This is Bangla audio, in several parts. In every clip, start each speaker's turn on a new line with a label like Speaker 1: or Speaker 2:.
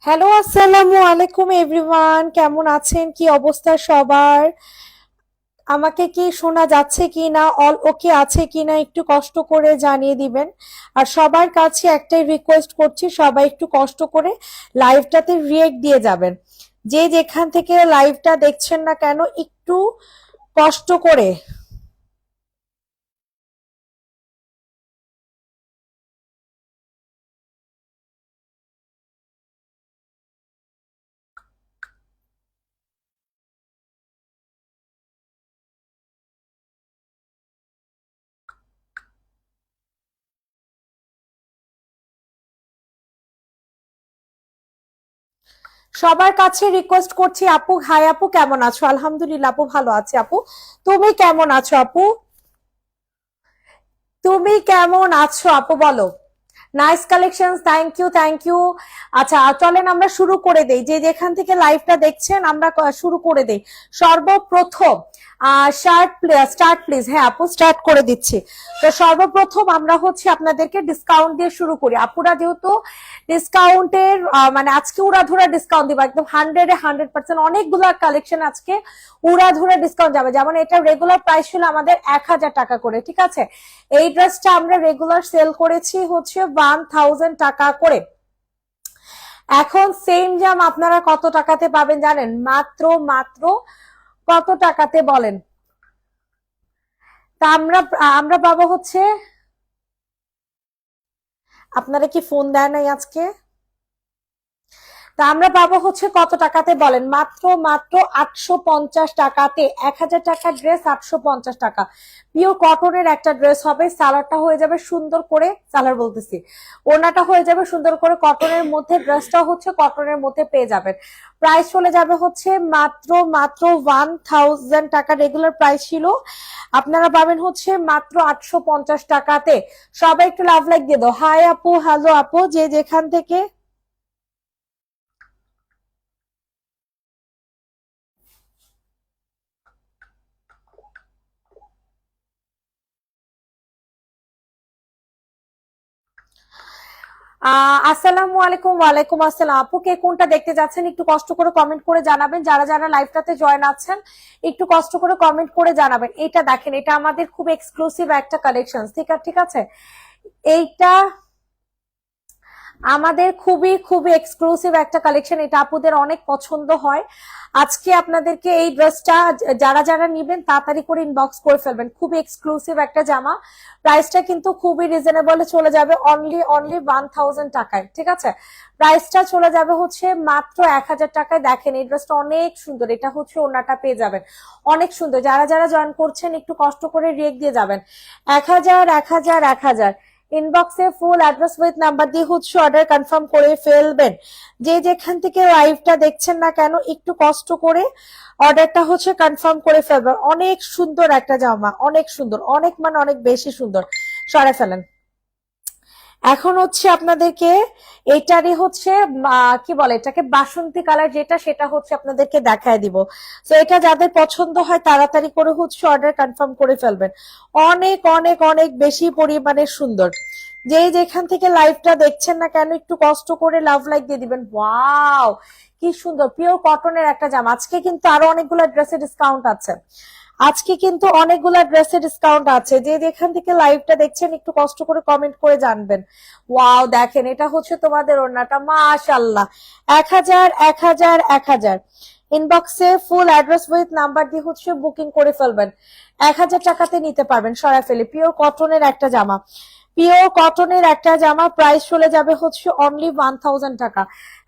Speaker 1: হ্যালো, আসসালামু আলাইকুম এভরিওয়ান। কেমন আছেন? কি অবস্থা সবার? আমাকে কি শোনা যাচ্ছে কি না, অল ওকে আছে কি না, একটু কষ্ট করে জানিয়ে দিবেন। আর সবার কাছে একটাই রিকোয়েস্ট করছি, সবাই একটু কষ্ট করে লাইভটাতে রিয়েক্ট দিয়ে যাবেন। যে যেখান থেকে লাইভটা দেখছেন না কেন, একটু কষ্ট করে। সবার কাছে রিকোয়েস্ট করছি, আপু হাই, আপু কেমন আছো? আলহামদুলিল্লাহ আপু, ভালো আছি আপু। তুমি কেমন আছো আপু? তুমি কেমন আছো আপু, বলো। Nice collection, thank you thank you. আচ্ছা, চলেন আমরা শুরু করে দেই। যে যেখান থেকে লাইভটা দেখছেন আমরা শুরু করে দেই। সর্বপ্রথম শার্ট স্টার্ট প্লিজ। হ্যাঁ আপু, স্টার্ট করে দিচ্ছি। তো সর্বপ্রথম আমরা হচ্ছে আপনাদেরকে ডিসকাউন্ট দিয়ে শুরু করি। আপুরা যেহেতু ডিসকাউন্টের মানে আজকে উড়াধুরা ডিসকাউন্ট দিব, একদম 100% অনেকগুলো কালেকশন আজকে উড়াধুরা ডিসকাউন্ট যাবে। যেমন এটা রেগুলার প্রাইস ছিল আমাদের 1000 টাকা করে, ঠিক আছে? এই ড্রেসটা আমরা রেগুলার সেল করেছি হচ্ছে 1000 টাকা করে। এখন সেম জাম আপনারা কত টাকাতে পাবেন জানেন? মাত্র মাত্র কত টাকাতে বলেন? তা আমরা আমরা পাবো হচ্ছে, আপনারা কি ফোন দেয় নাই আজকে? তা আমরা পাবো হচ্ছে কত টাকাতে বলেন? মাত্র মাত্র 850 টাকাতে। 1000 টাকার ড্রেস 850 টাকা। পিওর কটনের একটা ড্রেস হবে, সালোয়ারটা হয়ে যাবে সুন্দর করে, সালোয়ার বলতেছি, ওড়নাটা হয়ে যাবে সুন্দর করে কটনের মধ্যে, ড্রেসটা হচ্ছে কটনের মধ্যে পেয়ে যাবেন। প্রাইস চলে যাবে হচ্ছে মাত্র মাত্র 1000 টাকা। রেগুলার প্রাইস ছিল, আপনারা পাবেন হচ্ছে মাত্র 850 টাকাতে। সবাই একটু লাভ লাইক দিয়ে দাও। হাই আপু, হ্যালো আপু, যে যেখান থেকে। আসসালামু আলাইকুম। ওয়ালাইকুম আসসালাম। আপু কে কোনটা দেখতে যাচ্ছেন একটু কষ্ট করে কমেন্ট করে জানাবেন। যারা যারা লাইভটাতে জয়েন আছেন একটু কষ্ট করে কমেন্ট করে জানাবেন। এটা দেখেন, এটা আমাদের খুব এক্সক্লুসিভ একটা কালেকশন, ঠিক আছে? এইটা আমাদের খুবই খুবই এক্সক্লুসিভ একটা কালেকশন, এটা আপুদের অনেক পছন্দ হয়। আজকে আপনাদেরকে এই ড্রেসটা যারা যারা নিবেন তাড়াতাড়ি করে ইনবক্স করে ফেলবেন। খুবই এক্সক্লুসিভ একটা জামা। প্রাইসটা কিন্তু খুবই রিজনেবল চলে যাবে, অনলি অনলি 1000 টাকায়, ঠিক আছে? প্রাইসটা চলে যাবে হচ্ছে মাত্র 1000 টাকায়। দেখেন এই ড্রেসটা অনেক সুন্দর, এটা হচ্ছে ওড়নাটা পেয়ে যাবেন অনেক সুন্দর। যারা যারা জয়েন করছেন একটু কষ্ট করে রিয়েক্ট দিয়ে যাবেন। 1000 1000 1000। ইনবক্সে ফুল অ্যাড্রেস উইথ নাম্বার দিয়ে হচ্ছে অর্ডার কনফার্ম করে ফেলবেন। যে যেখান থেকে লাইভটা দেখছেন না কেন একটু কষ্ট করে অর্ডারটা হচ্ছে কনফার্ম করে ফেলবেন। অনেক সুন্দর একটা জামা, অনেক সুন্দর, অনেক মানে অনেক বেশি সুন্দর। সরে ফেলেন। এখন হচ্ছে আপনাদেরকে এটারই হচ্ছে কি বলে এটাকে, বাসন্তী কালার যেটা, সেটা হচ্ছে আপনাদেরকে দেখায় দিব। তো এটা যাদের পছন্দ হয় তাড়াতাড়ি করে হচ্ছে অর্ডার কনফার্ম করে ফেলবেন। অনেক অনেক অনেক বেশি পরিমাণে সুন্দর। যে যেখান থেকে লাইভটা দেখছেন না কেন একটু কষ্ট করে লাভ লাইক দিয়ে দিবেন। ওয়াও, কি সুন্দর পিওর কটনের একটা জামা। আজকে কিন্তু আরো অনেকগুলো ড্রেসে ডিসকাউন্ট আছে। আজকে কিন্তু অনেকগুলা ড্রেসের ডিসকাউন্ট আছে। যে যেখান থেকে লাইভটা দেখছেন একটু কষ্ট করে কমেন্ট করে জানবেন। ওয়াও, দেখেন এটা হচ্ছে তোমাদের ওড়নাটা, মাশাআল্লাহ। 1000 1000 1000। ইনবক্সে ফুল অ্যাড্রেস উইথ নাম্বার দিয়ে হচ্ছে বুকিং করে ফেলবেন। 1000 টাকাতে নিতে পারবেন। সরাই ফেলে পিওর কটনের একটা জামা, পিওর কটনের একটা জামা। প্রাইস চলে যাবে হচ্ছে অনলি 1000 টাকা।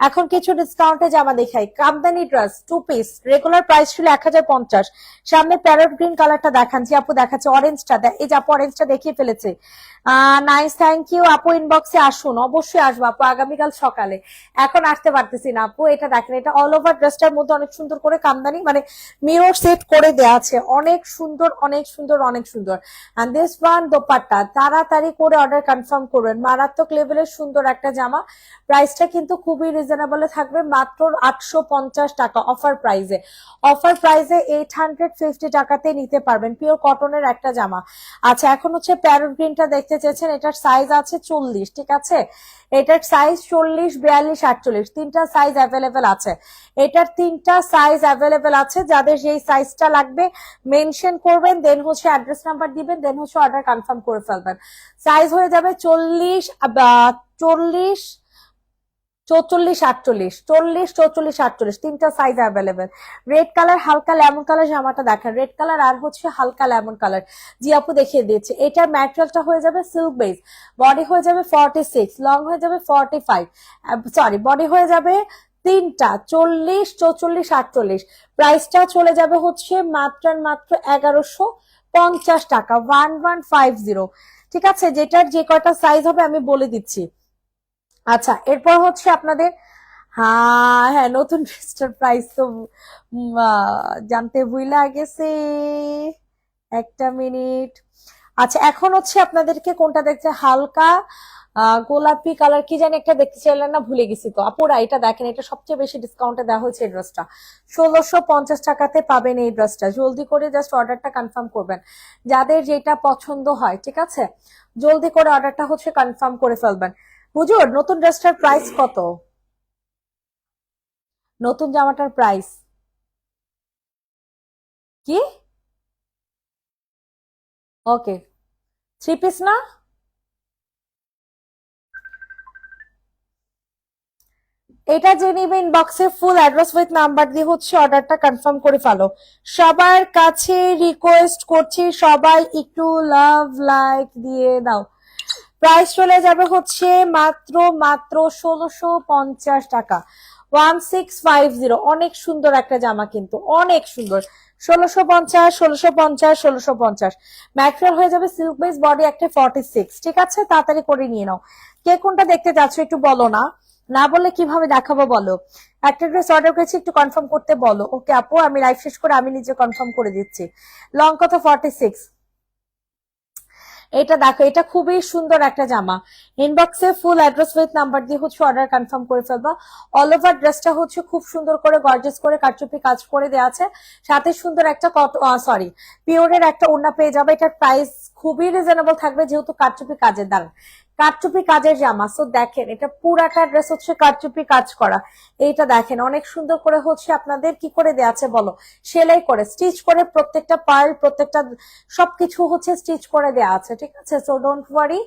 Speaker 1: এখন কিছু ডিসকাউন্টে জামা দেখাই। Kamdani dress 2 piece, regular price ছিল 1050। সামনে প্যারট গ্রিন কালারটা দেখাচ্ছি আপু, দেখাচ্ছে অরেঞ্জটা। এই যে আপু অরেঞ্জটা দেখিয়ে ফেলেছে। নাইস, থ্যাংক ইউ আপু। ইনবক্সে আসুন, অবশ্যই আসবো আপু আগামীকাল সকালে। এখন আসতে পারতেছি না আপু। এটা দেখেন, এটা অল ওভার ড্রেসটার মধ্যে অনেক সুন্দর করে কামদানি মানে মিরর সেট করে দেওয়া আছে। অনেক সুন্দর, অনেক সুন্দর, অনেক সুন্দর। এন্ড দিস ওয়ান দোপাট্টা, তাড়াতাড়ি করে করে অর্ডার কনফার্ম করবেন। মারাত্মক লেভেলের সুন্দর একটা জামা, প্রাইসটা কিন্তু খুবই রিজনেবলে থাকবে, মাত্র 850 টাকা অফার প্রাইসে। অফার প্রাইসে 850 টাকাতে নিতে পারবেন, পিওর কটনের একটা জামা। আচ্ছা, এখন হচ্ছে প্যারট গ্রিনটা দেখতে চেয়েছেন, এটার সাইজ আছে 40, ঠিক আছে? এটার সাইজ 40, 42, 48 তিনটা সাইজ অ্যাভেলেবেল আছে। এটার তিনটা সাইজ অ্যাভেলেবেল আছে, যাদের যেই সাইজটা লাগবে মেনশন করবেন, দেন হচ্ছে অ্যাড্রেস নাম্বার দিবেন, দেন হচ্ছে অর্ডার কনফার্ম করে ফেলবেন। সাইজ হয়ে যাবে 40, 40, 44, 48, 40, 44, 48 তিনটা সাইজ অ্যাভেলেবেল। রেড কালার, হালকা লেমন কালার জামাটা দেখেন, রেড কালার আর হচ্ছে হালকা লেমন কালার। জি আপু দেখিয়ে দিয়েছে। এটার ম্যাটেরিয়ালটা হয়ে যাবে সিল্ক বেস, বডি হয়ে যাবে 46, লং হয়ে যাবে 45, সরি বডি হয়ে যাবে তিনটা 40, 44, 48। প্রাইসটা চলে যাবে হচ্ছে মাত্র মাত্র 1150 টাকা, 1150। ঠিক আছে, যেটার যে কয়টা সাইজ হবে আমি বলে দিচ্ছি। আচ্ছা, এরপর হচ্ছে আপনাদের, হ্যাঁ হ্যাঁ, নতুন ড্রেসটার প্রাইস তো জানতে ভুইলা গেছে, একটা মিনিট। আচ্ছা, এখন হচ্ছে আপনাদেরকে কোনটা দেখতে, হালকা গোলাপি কালার কি জানি একটা দেখতে চাইলেন না, ভুলে গেছি তো আপুরা। এটা দেখেন, এটা সবচেয়ে বেশি ডিসকাউন্টে দেওয়া হয়েছে এই ড্রেসটা, 1650 টাকাতে পাবেন এই ড্রেসটা। জলদি করে জাস্ট অর্ডারটা কনফার্ম করবেন, যাদের যেটা পছন্দ হয়, ঠিক আছে? জলদি করে অর্ডারটা হচ্ছে কনফার্ম করে ফেলবেন। হুজুর, নতুন ড্রেসটার প্রাইস কত? নতুন জামাটার প্রাইস কি? ওকে, থ্রি পিস না? এটা যে নিবে ইনবক্সে ফুল অ্যাড্রেস উইথ নাম্বার দিয়ে হচ্ছে অর্ডারটা কনফার্ম করে ফেলো। সবার কাছে রিকোয়েস্ট করছি, সবাই একটু লাভ লাইক দিয়ে দাও। প্রাইস চলে যাবে হচ্ছে মাত্র মাত্র 1650 টাকা, 1650। অনেক সুন্দর একটা জামা, কিন্তু অনেক সুন্দর। 1650, 1650, 1650। ম্যাটেরিয়াল হয়ে যাবে সিল্ক বেস, বডি একটা 46। ঠিক আছে, তাড়াতাড়ি করে নিয়ে নাও। কে কোনটা দেখতে যাচ্ছ একটু বলো না, না বললে কিভাবে দেখাবো বলো। একটা ড্রেস অর্ডার করেছি, একটু কনফার্ম করতে বলো। ওকে আপু, আমি লাইভ শেষ করে আমি নিজে কনফার্ম করে দিচ্ছি। লং কত? 46। এটা দেখো, এটা খুবই সুন্দর একটা জামা। ইনবক্সে ফুল অ্যাড্রেস উইথ নাম্বার দিয়ে হচ্ছে অর্ডার কনফার্ম করে ফেলবা। অল ওভার ড্রেসটা হচ্ছে খুব সুন্দর করে গর্জিয়াস করে কারচুপি কাজ করে দেওয়া আছে, সাথে সুন্দর একটা সরি পিওরের একটা ওড়না পেয়ে যাবে। এটার প্রাইস খুবই রিজনেবল থাকবে, যেহেতু কারচুপি কাজের দ্বারা, কারচুপি কাজের জামা। সো দেখেন, এটা পুরাটা ড্রেস হচ্ছে কারচুপি কাজ করা। এইটা দেখেন, অনেক সুন্দর করে হচ্ছে আপনাদের কি করে দেওয়া আছে বলো, সেলাই করে স্টিচ করে, প্রত্যেকটা পার্ল, প্রত্যেকটা সবকিছু হচ্ছে স্টিচ করে দেওয়া আছে। ঠিক আছে, সো ডোন্ট ওয়ারি,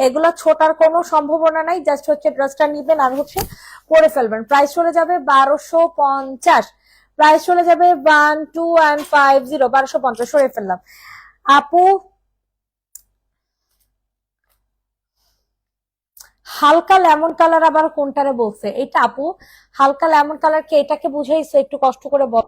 Speaker 1: এগুলা ছোটার কোনো সম্ভাবনা নাই। জাস্ট হচ্ছে ড্রেসটা নিবেন আর হচ্ছে পরে ফেলবেন। প্রাইস চলে যাবে 1250। প্রাইস চলে যাবে 1250, 1250 সরে ফেললাম। আপু, হালকা লেমন কালার আবার কোনটারে বলছে এটা আপু? হালকা লেমন কালার কে, এটাকে বুঝাইছে? একটু কষ্ট করে বল।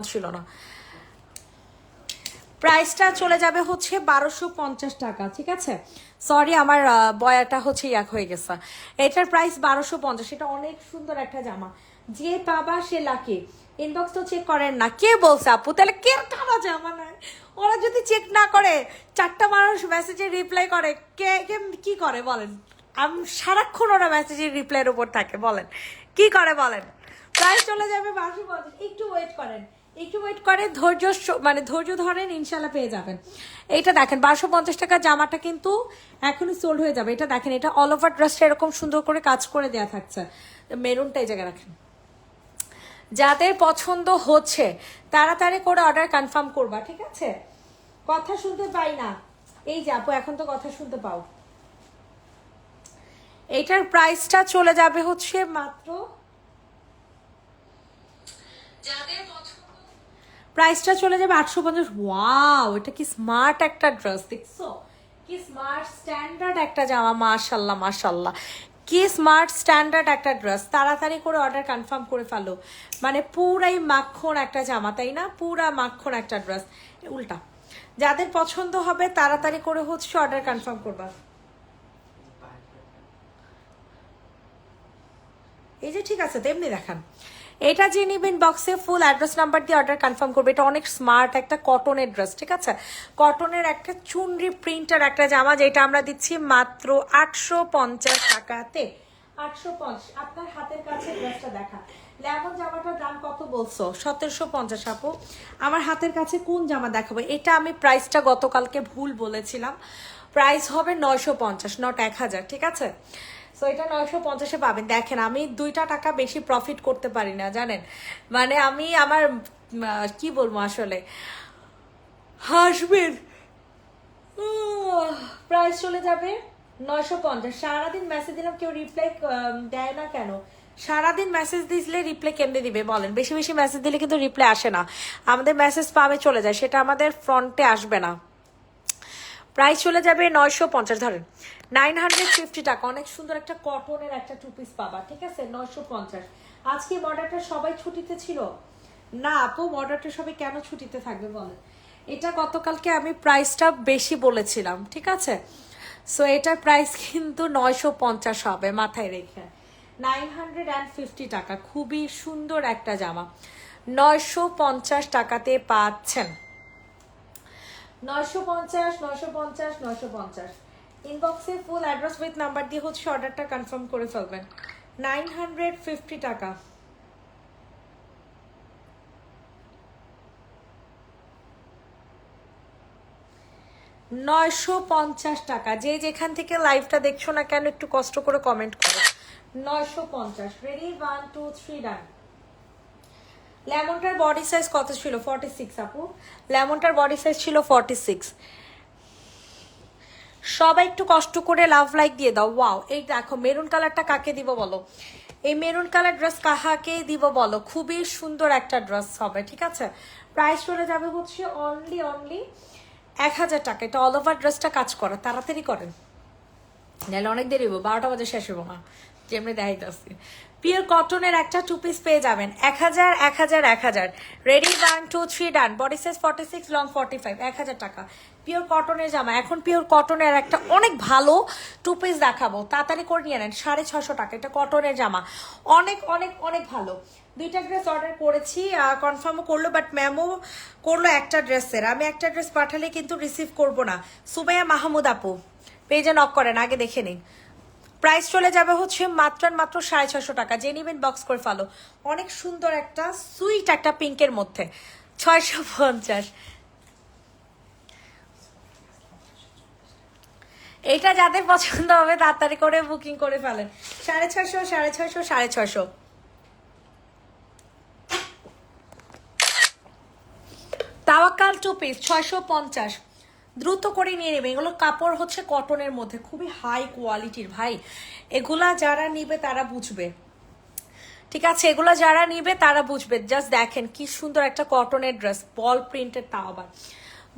Speaker 1: ছিল না। প্রাইসটা চলে যাবে হচ্ছে 1250 টাকা, ঠিক আছে। সরি আমার বয়াটা হচ্ছে ইয়াক হয়ে গেছে। এটার প্রাইস 1250। এটা অনেক সুন্দর একটা জামা, যে পাবা সে লাকি। ইনবক্স তো চেক করেন না, কে বলছে আপু? তাহলে কে কারা জামা নেয়? ওরা যদি চেক না করে, 4টা মানুষ মেসেজে রিপ্লাই করে, কে কে কি করে বলেন? আমি সারাক্ষণ ওরা মেসেজের রিপ্লাইয়ের উপর থাকে, বলেন কি করে বলেন? প্রাইস চলে যাবে 1250। একটু ওয়েট করেন, একটু ওয়েট করে মানে ধৈর্য ধরেন, ইনশাল্লাহ পেয়ে যাবেন। এটা দেখেন 1250 টাকা জামাটা কিন্তু এখনই সোল্ড হয়ে যাবে। এটা দেখেন, এটা অল ওভার ড্রেসটা এরকম সুন্দর করে কাজ করে দেওয়া থাকছে। মেরুনটা এই জায়গায় রাখেন। যাদের পছন্দ হচ্ছে তাড়াতাড়ি করে অর্ডার কনফার্ম করবা, ঠিক আছে? কথা শুনতে পাই না, এই যে আপু এখন তো কথা শুনতে পাও। এইটার প্রাইসটা চলে যাবে হচ্ছে মাত্র, প্রাইসটা চলে যাবে 850। ওয়াও, এটা কি স্মার্ট একটা ড্রেস, দেখছো কি স্মার্ট স্ট্যান্ডার্ড একটা জামা। মাশাল্লাহ মাশাল্লাহ, কি স্মার্ট স্ট্যান্ডার্ড একটা ড্রেস। তাড়াতাড়ি করে অর্ডার কনফার্ম করে ফেলো। মানে পুরাই মাখন একটা জামা, তাই না? পুরা মাখন একটা ড্রেস। উল্টা, যাদের পছন্দ হবে তাড়াতাড়ি করে হচ্ছে অর্ডার কনফার্ম করবা। এই যে ঠিক আছে, তেমনি দেখান। এটা যে নিবেন বক্সে ফুল অ্যাড্রেস নাম্বার দিয়ে অর্ডার কনফার্ম করবে। এটা অনেক স্মার্ট একটা কটনের ড্রেস, ঠিক আছে? কটনের একটা চুনরি প্রিন্টার একটা জামা, যেটা আমরা দিচ্ছি মাত্র 850 টাকাতে। 850। আপনার হাতের কাছে ড্রেসটা দেখা। লেমন জামাটার দাম কত বলছো? 1750 আপু। আমার হাতের কাছে কোন জামা দেখাবো? এটা আমি প্রাইসটা গতকালকে ভুল বলেছিলাম। প্রাইস হবে 950, নট 1000, ঠিক আছে? সো এটা 950-এ পাবেন। দেখেন, আমি 2টা টাকা বেশি প্রফিট করতে পারি না, জানেন? মানে আমি আমার কি বলবো আসলে, হাসবেন। প্রাইস চলে যাবে 950। সারাদিন মেসেজ দিলাম, কেউ রিপ্লাই দেয় না কেন? সারাদিন মেসেজ দিলে রিপ্লাই কেমনে দিবে বলেন? বেশি বেশি মেসেজ দিলে কিন্তু রিপ্লাই আসে না, আমাদের মেসেজ পাবে চলে যায়, সেটা আমাদের ফ্রন্টে আসবে না। প্রাইস চলে যাবে 950, ধরেন 950 টাকা। অনেক সুন্দর একটা কটনের একটা 2 পিস পাবা, ঠিক আছে? 950। আজকে মডারটা সবাই ছুটিতে ছিল না আপু? মডারটা সবাই কেন ছুটিতে থাকবে বলেন? এটা গতকালকে আমি প্রাইসটা বেশি বলেছিলাম, ঠিক আছে? সো এটার প্রাইস কিন্তু 950 হবে, মাথায় রেখে। 950 টাকা, খুবই সুন্দর একটা জামা 950 টাকাতে পাচ্ছেন। 950, 950, 950। ইনবক্সে ফুল অ্যাড্রেস উইথ নাম্বার দিয়ে হচ্ছে অর্ডারটা কনফার্ম করে ফেলবেন। 950 টাকা। $950 টাকা। যে যেখান থেকে লাইভটা দেখছো না কেন, একটু কষ্ট করে কমেন্ট করো। 950। রেডি, 1 2 3 ডান। লেমনটার বডি সাইজ কত ছিল? 46 আপু। লেমনটার বডি সাইজ ছিল 46। সবাই একটু কষ্ট করে লাভ লাইক দিয়ে দাও। ওয়াও, এই দেখো মেরুন কালারটা কাকে দিব বলো? এই মেরুন কালার ড্রেস কাহাকে দিব বলো? খুবই সুন্দর একটা ড্রেস হবে, ঠিক আছে? প্রাইস চলে যাবে হচ্ছে অনলি 1000 টাকা। এটা অল ওভার ড্রেসটা কাজ করা, তাড়াতাড়ি করেন, নাহলে অনেক দেরি হবো, 12টা বাজে শেষ হবো না, যেমনি দেখাইতেছি। পিওর কটনের একটা 2 পিস পেয়ে যাবেন 1000, 1000, 1000। রেডি, 1 2 3 ডান। বডি সাইজ 46, লং 45, 1000 টাকা। পিওর কটনের জামা। এখন পিওর কটনের একটা অনেক ভালো 2 পিস দেখাবো, তাড়াতাড়ি করে নিয়ে নেন। 650 টাকা, এটা কটনের জামা, অনেক অনেক অনেক ভালো। 2টা ড্রেস অর্ডার করেছি, কনফার্মও করলো, বাট ম্যামও করলো একটা ড্রেসের। আমি একটা ড্রেস পাঠালে কিন্তু রিসিভ করবো না। সুবাইয়া মাহমুদ আপু পেজে নক করেন, আগে দেখে নিন। প্রাইস চলে যাবে হচ্ছে মাত্র 650 টাকা। যে নিবেন বক্স করে ফেলো। অনেক সুন্দর একটা সুইট একটা পিঙ্কের মধ্যে 650। এটা যাদের পছন্দ হবে তাড়াতাড়ি করে বুকিং করে ফেলেন। 650, 650, 650। তাওয়াক্কাল 2 পিস 650। দ্রুত করে নিয়ে নেবে। এগুলো কাপড় হচ্ছে কটনের মধ্যে, খুবই হাই কোয়ালিটির ভাই। এগুলা যারা নিবে তারা বুঝবে, ঠিক আছে? এগুলো যারা নিবে তারা বুঝবে। জাস্ট দেখেন কি সুন্দর একটা কটনের ড্রেস, বল প্রিন্টের, তাও আবার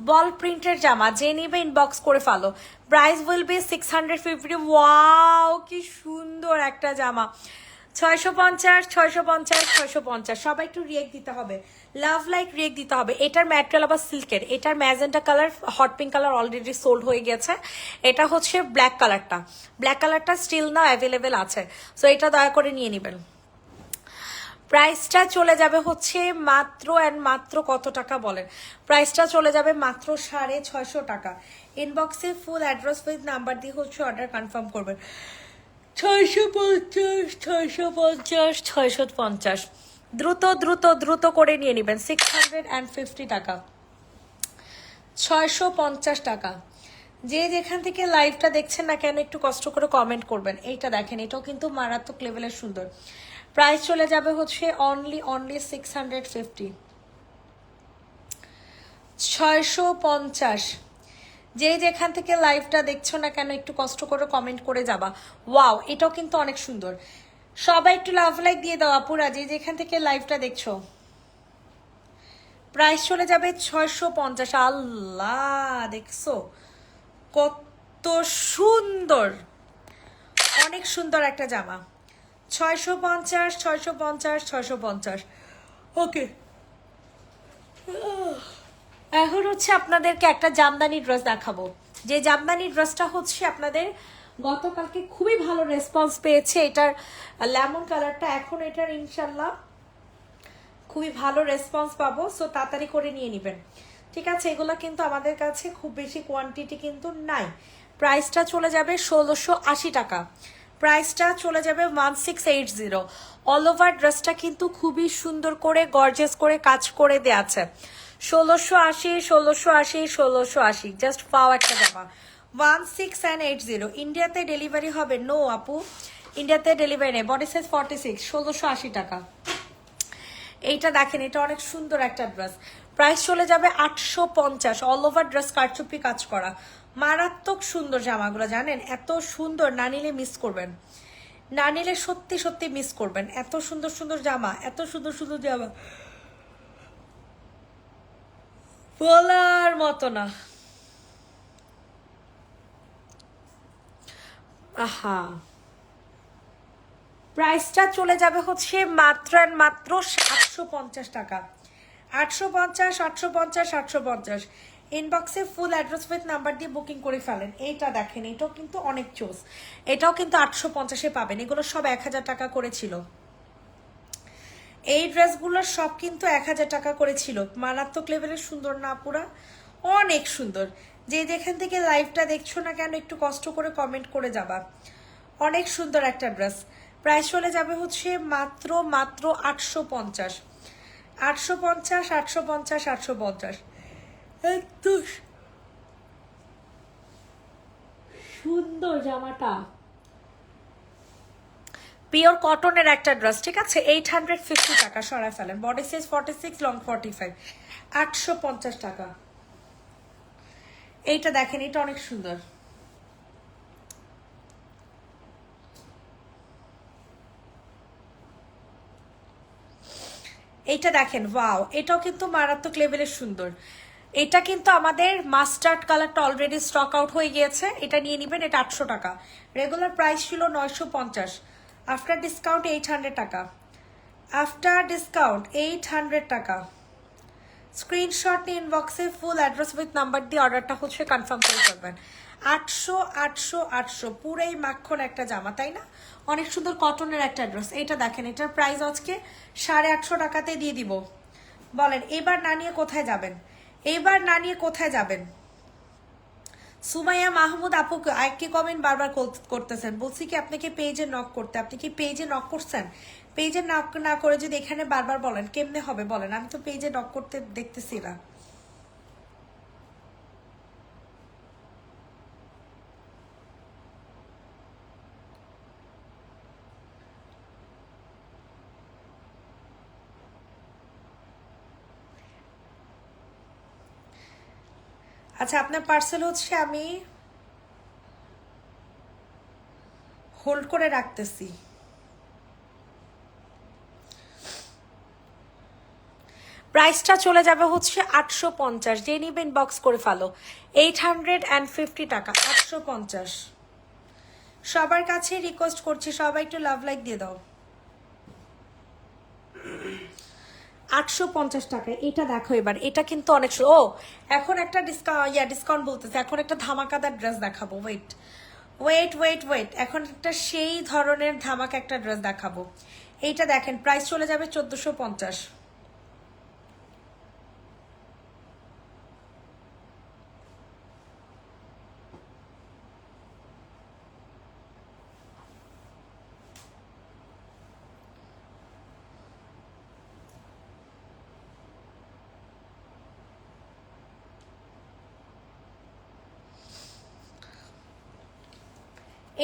Speaker 1: বল প্রিন্টের জামা। যে নিবে ইনবক্স করে ফেলো। Price will be 650। ওয়াও, কি সুন্দর একটা জামা, 650 650 650 সবাই একটু রিয়েক্ট দিতে হবে, লাভ লাইক রিয়েক্ট দিতে হবে। এটার ম্যাটেরিয়াল আবার সিল্কের, এটার magenta colour hot pink colour already sold হয়ে গেছে। এটা হচ্ছে ব্ল্যাক কালারটা স্টিল না অ্যাভেলেবেল আছে, সো এটা দয়া করে নিয়ে নেবেন। প্রাইসটা চলে যাবে হচ্ছে মাত্র মাত্র কত টাকা বলেন? প্রাইসটা চলে যাবে মাত্র 650 টাকা। ইনবক্সে ফুল অ্যাড্রেস উইথ নাম্বার দিয়ে হচ্ছে অর্ডার কনফার্ম করবেন। 650 650 650 দ্রুত দ্রুত দ্রুত করে নিয়ে নেবেন। 650 টাকা, 650 টাকা। যে যেখান থেকে লাইভটা দেখছেন না কেন একটু কষ্ট করে কমেন্ট করবেন। এইটা দেখেন, এটাও কিন্তু মারাত্মক লেভেলের সুন্দর। প্রাইস চলে যাবে হচ্ছে অনলি 650, 650। যে যেখান থেকে লাইভটা দেখছো না কেন একটু কষ্ট করে কমেন্ট করে যাবা। ওয়াও, এটাও কিন্তু অনেক সুন্দর। সবাই একটু লাভ লাইক দিয়ে দাও আপুরা, যে যেখান থেকে লাইভটা দেখছো। প্রাইস চলে যাবে 650। আল্লাহ, দেখছো কত সুন্দর, অনেক সুন্দর একটা জামা। 650 650 650। ওকে, এখন হচ্ছে আপনাদেরকে একটা জামদানি ড্রেস দেখাবো। যে জামদানি ড্রেসটা হচ্ছে আপনাদের গতকালকে খুবই ভালো রেসপন্স পেয়েছে। এটার লেমন কালারটা, এখন এটার ইনশাল্লাহ খুবই ভালো রেসপন্স পাবো, সো তাড়াতাড়ি করে নিয়ে নেবেন, ঠিক আছে? এগুলো কিন্তু আমাদের কাছে খুব বেশি কোয়ান্টিটি কিন্তু নাই। প্রাইসটা চলে যাবে 1680 টাকা। প্রাইসটা চলে যাবে 1680। অল ওভার ড্রেসটা কিন্তু খুবই সুন্দর করে গর্জিয়াস করে কাজ করে দেয়া আছে। 1680 1680 1680, জাস্ট পাও একটা জামা। 1680। ইন্ডিয়াতে ডেলিভারি হবে? নো আপু, ইন্ডিয়াতে ডেলিভারি নেই। বডি সাইজ 46, 1680 টাকা। এইটা দেখেন, এটা অনেক সুন্দর একটা ড্রেস। প্রাইস চলে যাবে 850। অল ওভার ড্রেস কারচুপি কাজ করা, মারাত্মক সুন্দর জামাগুলো, জানেন এত সুন্দর, না নিলে মিস করবেন, না নিলে সত্যি সত্যি মিস করবেন। এত সুন্দর সুন্দর জামা, এত সুন্দর সুন্দর জামা বলার মতো না। আহা, প্রাইসটা চলে যাবে হচ্ছে মাত্র মাত্র 850 টাকা। 850 850 850। ইনবক্সে ফুল অ্যাড্রেস উইথ নাম্বার দিয়ে বুকিং করে ফেলেন। এইটা দেখেন, এটাও কিন্তু অনেক চোস, এটাও কিন্তু 850-এ পাবেন। এগুলো সব 1000 টাকা করেছিল, এই ড্রেসগুলোর সব কিন্তু 1000 টাকা করেছিল। মারাত্মক লেভেলের সুন্দর না পুরা, অনেক সুন্দর। যে যেখান থেকে লাইভটা দেখছো না কেন একটু কষ্ট করে কমেন্ট করে যাবা। অনেক সুন্দর একটা ড্রেস। প্রাইস চলে যাবে হচ্ছে মাত্র মাত্র 850 850 850 850। এত সুন্দর জামাটা, পিওর কটনের একটা ড্রেস, ঠিক আছে? 850 টাকা, সরাই ফেলেন। বডি সাইজ 46, লং 45, 850 টাকা। এইটা দেখেন, এটা অনেক সুন্দর। এইটা দেখেন, ওয়াও, এটাও কিন্তু মারাত্মক লেভেলের সুন্দর। এটা কিন্তু আমাদের মাস্টার্ড কালারটা অলরেডি স্টক আউট হয়ে গিয়েছে, এটা নিয়ে নেবেন। এটা 800 টাকা, রেগুলার প্রাইস ছিল 950, আফটার ডিসকাউন্ট 800 টাকা, আফটার ডিসকাউন্ট 800 টাকা। স্ক্রিনশট নিয়ে ইনবক্সে ফুল অ্যাড্রেস উইথ নাম্বার দিয়ে অর্ডারটা হচ্ছে কনফার্ম করে করবেন। 800 800 800, পুরাই মাখন একটা জামা, তাই না? অনেক সুন্দর কটনের একটা ড্রেস। এটা দেখেন, এটার প্রাইস আজকে 850 টাকাতে দিয়ে দিব। বলেন এবার না নিয়ে কোথায় যাবেন? এবার না নিয়ে কোথায় যাবেন? সুমাইয়া মাহমুদ আপু একই কমেন্ট বারবার করতেছেন। বলছি কি আপনাকে পেজে নক করতে, আপনি কি পেজে নক করছেন? পেজে নক না করে যদি এখানে বারবার বলেন কেমনে হবে বলেন? আমি তো পেজে নক করতে দেখতেছি না। আচ্ছা, আপনার পার্সেল হচ্ছে আমি হোল্ড করে রাখতেছি। প্রাইসটা চলে যাবে হচ্ছে 850। যে নিবেন বক্স করে ফেলো। 850 টাকা, 850। সবার কাছে রিকোয়েস্ট করছি, সবাই একটু লাভ লাইক দিয়ে দাও। 850 টাকা। এটা দেখো এবার, এটা কিন্তু অনেক ও এখন একটা ডিসকাউন্ট বলতেছে, এখন একটা ধামাকাদার ড্রেস দেখাবো। ওয়েট ওয়েট ওয়েট ওয়েট, এখন একটা সেই ধরনের ধামাকা একটা ড্রেস দেখাবো। এইটা দেখেন, প্রাইস চলে যাবে 1450।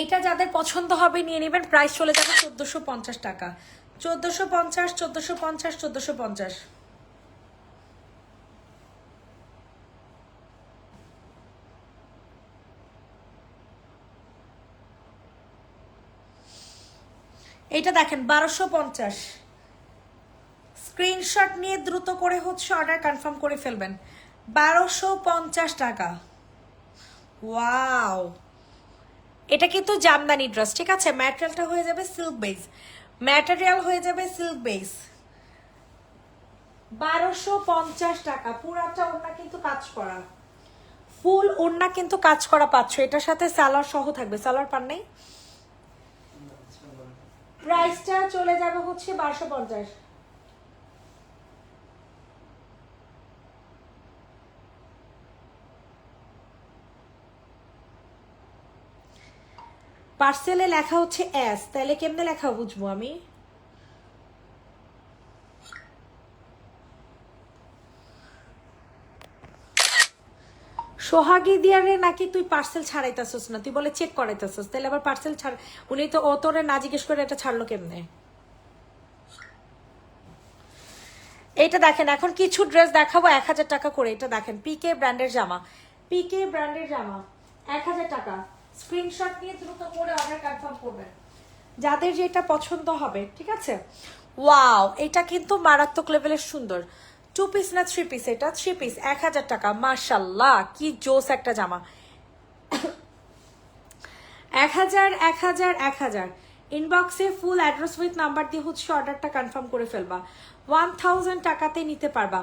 Speaker 1: এটা যাদের পছন্দ হবে নিয়ে নেবেন, প্রাইস চলে যাবে 1450 টাকা। 1450, 1450, 1450। এটা দেখেন 1250। স্ক্রিনশট নিয়ে দ্রুত করে হচ্ছে অর্ডার কনফার্ম করে ফেলবেন। 1250 টাকা। ওয়াও, এটা কিন্তু জামদানি ড্রেস, ঠিক আছে? ম্যাটেরিয়ালটা হয়ে যাবে সিল্ক বেস, ম্যাটেরিয়াল হয়ে যাবে সিল্ক বেস। 1250 টাকা। পুরাটা ওড়না কিন্তু কাজ করা, ফুল ওড়না কিন্তু কাজ করা পাচ্ছ। এটার সাথে সালোয়ার সহ থাকবে। সালোয়ার পান নাই? প্রাইসটা চলে যাবে হচ্ছে 1250। পার্সেলে লেখা হচ্ছে এস, তাহলে কেমনে লেখা বুঝবো আমি? সোহাগী দিয়ারে নাকি তুই পার্সেল ছাড়াইতেছস না, তুই বলে চেক করাইতেছস, তাহলে আবার পার্সেল ছাড়। উনি তো ও তোরে না জিজ্ঞেস করে এটা ছাড়লো কেমনে? এইটা দেখেন, এখন কিছু ড্রেস দেখাবো 1000 টাকা করে। এটা দেখেন, পিকে ব্র্যান্ডের জামা, পিকে ব্র্যান্ডের জামা 1000 টাকা। স্ক্রিনশট নিয়ে দ্রুত করে অর্ডার কনফার্ম করবেন যাদের যেটা পছন্দ হবে, ঠিক আছে? ওয়াও, এটা কিন্তু মারাত্মক লেভেলের সুন্দর। 2 পিস না 3 পিস? এটা 3 পিস, 1000 টাকা। মাশাল্লাহ, কি জোস একটা জামা। 1000, 1000, 1000। ইনবক্সে ফুল অ্যাড্রেস উইথ নাম্বার দিয়ে হচ্ছে অর্ডারটা কনফার্ম করে ফেলবা। 1000 টাকাতে নিতে পারবা।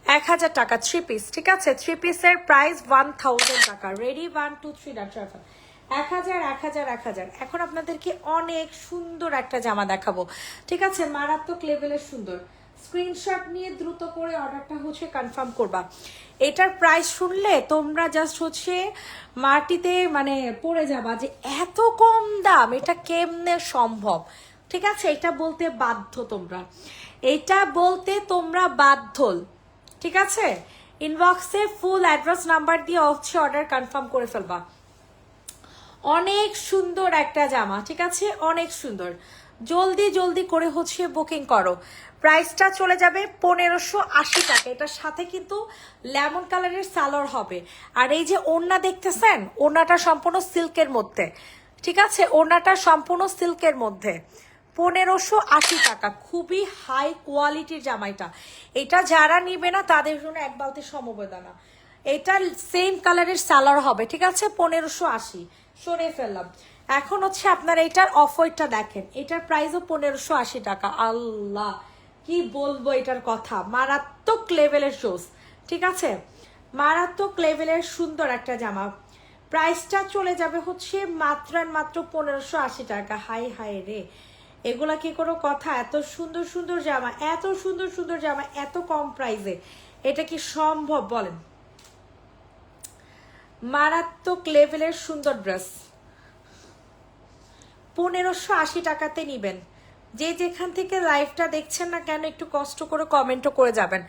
Speaker 1: 1000 টাকা 3 পিস, ঠিক আছে? 3 পিসের প্রাইস 1000 টাকা। রেডি? 1 2 3 ডান। 1000, 1000, 1000। এখন আপনাদেরকে অনেক সুন্দর একটা জামা দেখাবো, ঠিক আছে? মারাত্মক লেভেলের সুন্দর। স্ক্রিনশট নিয়ে দ্রুত করে অর্ডারটা হচ্ছে কনফার্ম করবা। এটার প্রাইস শুনলে তোমরা জাস্ট হচ্ছে মাটিতে মানে পড়ে যাবা যে এত কম দাম, এটা কেমনে সম্ভব, ঠিক আছে? এটা বলতে বাধ্য তোমরা, এটা বলতে তোমরা বাধ্য, ঠিক আছে? ইনবক্সে ফুল অ্যাড্রেস নাম্বার দিয়ে হচ্ছে অর্ডার কনফার্ম করে ফেলবা। অনেক সুন্দর একটা জামা, ঠিক আছে? অনেক সুন্দর। জলদি জলদি করে হচ্ছে বুকিং করো। প্রাইসটা চলে যাবে 1580 টাকা। এটার সাথে কিন্তু লেমন কালারের সালোয়ার হবে। আর এই যে ওড়না দেখতেছেন, ওড়নাটা সম্পূর্ণ সিল্কের মধ্যে, ঠিক আছে? ওড়নাটা সম্পূর্ণ সিল্কের মধ্যে। 1580 টাকা। খুবই হাই কোয়ালিটির জামাইটা। এটা যারা নিবে না তাদের জন্য এক বালতি সমবেদনা। এটা সেম কালারের সালোয়ার হবে, ঠিক আছে? 1580 সরে ফেললাম। এখন হচ্ছে আপনার এটার অফ হোয়াইটটা দেখেন, এটার প্রাইসও 1580 টাকা। আল্লাহ, কি বলবো এটার কথা, মারাত্মক লেভেলের শোস, ঠিক আছে? মারাত্মক লেভেলের সুন্দর একটা জামা। প্রাইসটা চলে যাবে হচ্ছে মাত্র আর মাত্র 1580 টাকা। হাই হাই রে, এগুলা কি কোনো কথা? এত সুন্দর সুন্দর জামা, এত সুন্দর সুন্দর জামা এত কম প্রাইসে, এটা কি সম্ভব বলেন? মারাত্মক লেভেলের সুন্দর ড্রেস 1580 টাকাতে নিবেন। যে যেখান থেকে লাইভটা দেখছেন না কেন একটু কষ্ট করে কমেন্টও করে যাবেন।